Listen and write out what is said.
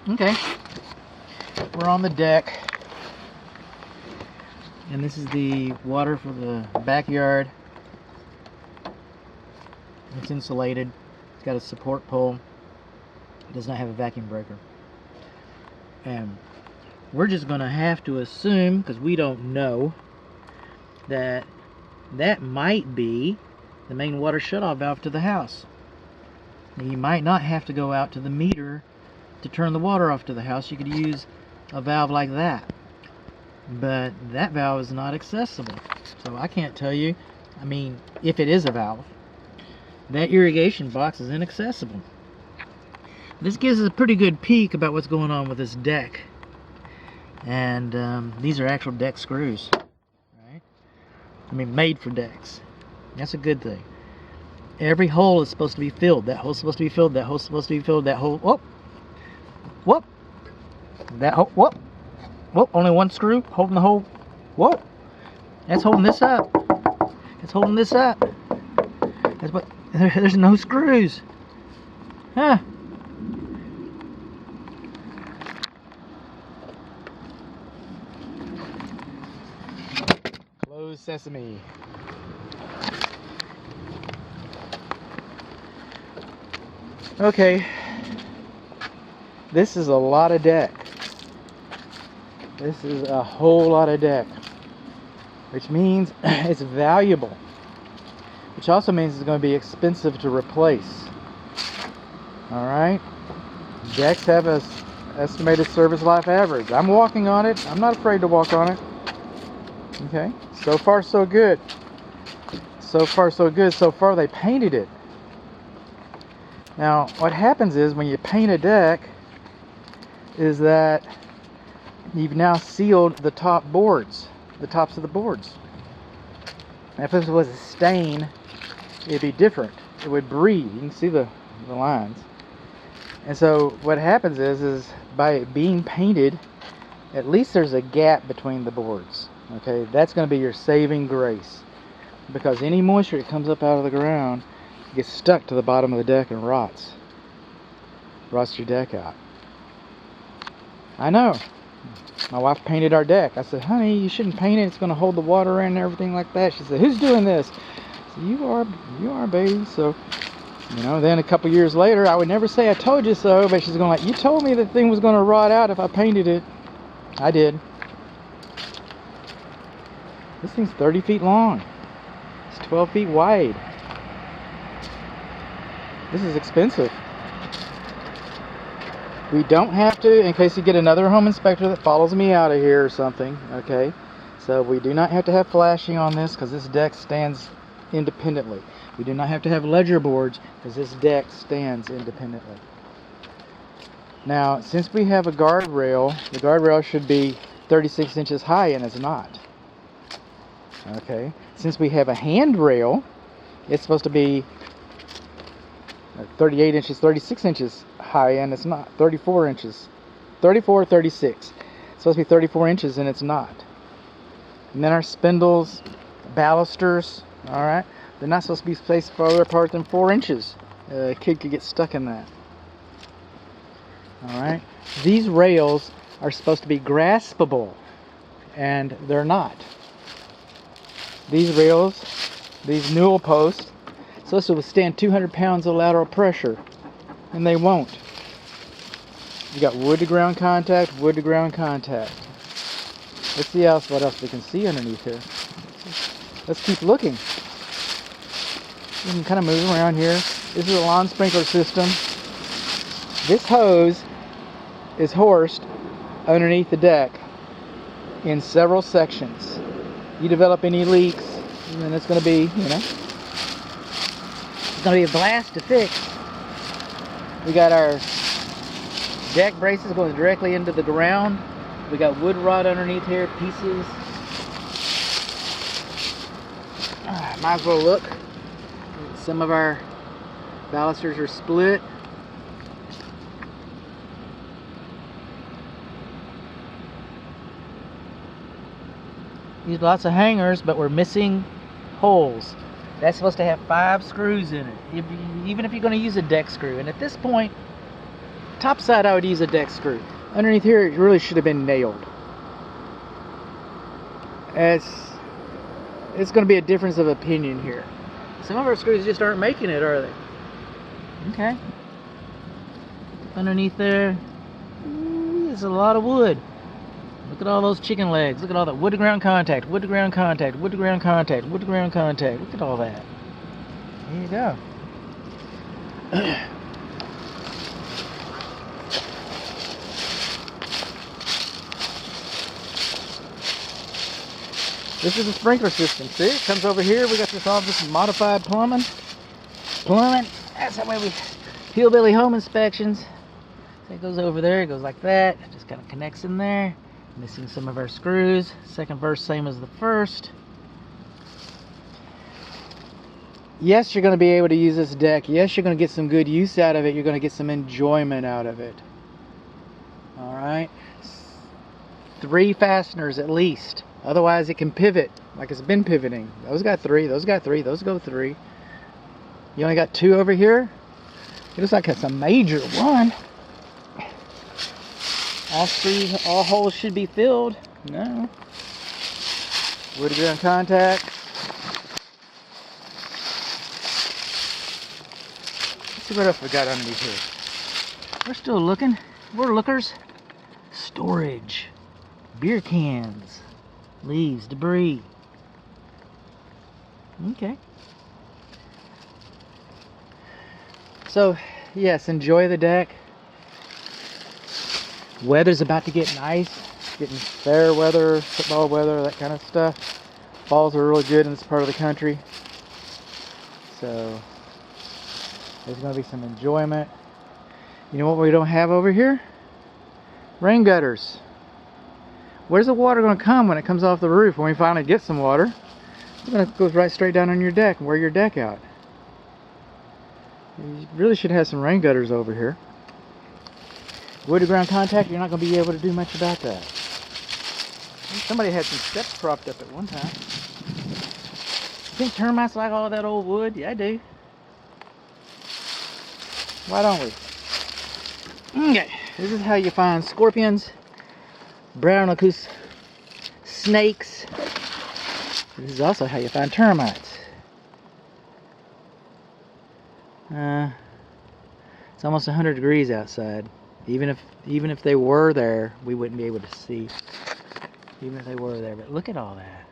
Okay, we're on the deck, and this is the water for the backyard. It's insulated. It's got a support pole. It does not have a vacuum breaker. And we're just going to have to assume, because we don't know, that that might be the main water shutoff valve to the house. Now, you might not have to go out to the meter to turn the water off to the house. You could use a valve like that, but that valve is not accessible, so I can't tell you. I mean, if it is a valve, that irrigation box is inaccessible. This gives us a pretty good peek about what's going on with this deck, and these are actual deck screws, right? I mean, made for decks. That's a good thing. Every hole is supposed to be filled. That hole's supposed to be filled. That hole's supposed to be filled. That hole, whoop, whoop. That hole, whoop, whoop. Only one screw holding the hole. Whoop. That's holding this up. It's holding this up. That's what. There's no screws. Huh. Closed sesame. Okay, this is a lot of deck. This is a whole lot of deck, which means it's valuable, which also means it's going to be expensive to replace. All right, decks have a estimated service life average. I'm walking on it. I'm not afraid to walk on it. Okay, so far so good. So far so good. So far they painted it. Now, what happens is when you paint a deck is that you've now sealed the top boards, the tops of the boards. Now, if this was a stain, it'd be different. It would breathe. You can see the lines. And so what happens is by it being painted, at least there's a gap between the boards. Okay, that's going to be your saving grace, because any moisture that comes up out of the ground gets stuck to the bottom of the deck and rots your deck out. I know. My wife painted our deck. I said, honey, you shouldn't paint it. It's going to hold the water in and everything like that. She said, who's doing this? I said, you are, baby. So, then a couple years later, I would never say I told you so, but she's going like, you told me the thing was going to rot out if I painted it. I did. This thing's 30 feet long. It's 12 feet wide. This is expensive. We don't have to, in case you get another home inspector that follows me out of here or something, okay? So we do not have to have flashing on this because this deck stands independently. We do not have to have ledger boards because this deck stands independently. Now, since we have a guardrail, the guardrail should be 36 inches high, and it's not. Okay? Since we have a handrail, it's supposed to be 38 inches, 36 inches high, and it's not. 34 inches. 34, 36. It's supposed to be 34 inches, and it's not. And then our spindles, balusters, alright, they're not supposed to be spaced farther apart than 4 inches. A kid could get stuck in that. Alright. These rails are supposed to be graspable, and they're not. These rails, these newel posts, supposed to withstand 200 pounds of lateral pressure, and they won't. You got wood to ground contact, wood to ground contact. Let's see what else we can see underneath here. Let's keep looking. You can kind of move around here. This is a lawn sprinkler system. This hose is horsed underneath the deck in several sections. You develop any leaks, and it's going to be, it's going to be a blast to fix. We got our deck braces going directly into the ground. We got wood rod underneath here, pieces. Might as well look. Some of our balusters are split. Use lots of hangers, but we're missing holes. That's supposed to have 5 screws in it, even if you're going to use a deck screw. And at this point, top side I would use a deck screw. Underneath here it really should have been nailed. It's going to be a difference of opinion here. Some of our screws just aren't making it, are they? Okay. Underneath there, there's a lot of wood. Look at all those chicken legs. Look at all that wood to ground contact, wood to ground contact, wood to ground contact, wood to ground contact. Look at all that. There you go. This is the sprinkler system. See, it comes over here. We got all this modified plumbing. That's the way we hillbilly home inspections. So it goes over there. It goes like that. It just kind of connects in there. Missing some of our screws. Second verse, same as the first. Yes, you're going to be able to use this deck. Yes, you're going to get some good use out of it. You're going to get some enjoyment out of it. All right. 3 fasteners at least. Otherwise, it can pivot like it's been pivoting. Those got 3. Those got 3. Those go 3. You only got 2 over here. It looks like it's a major one. All holes should be filled. No. Wood to ground contact. Let's see what else we got underneath here. We're still looking. We're lookers. Storage. Beer cans. Leaves, debris. Okay. So, yes, enjoy the deck. Weather's about to get nice. Getting fair weather, football weather, that kind of stuff. Falls are really good in this part of the country. So, there's going to be some enjoyment. You know what we don't have over here? Rain gutters. Where's the water going to come when it comes off the roof? When we finally get some water, it's going to go right straight down on your deck and wear your deck out. You really should have some rain gutters over here. Wood to ground contact, you're not going to be able to do much about that. Somebody had some steps propped up at one time. You think termites like all that old wood? Yeah, I do. Why don't we? Okay, this is how you find scorpions, barnacles, snakes. This is also how you find termites. It's almost 100 degrees outside. Even if they were there, we wouldn't be able to see. Even if they were there, but look at all that.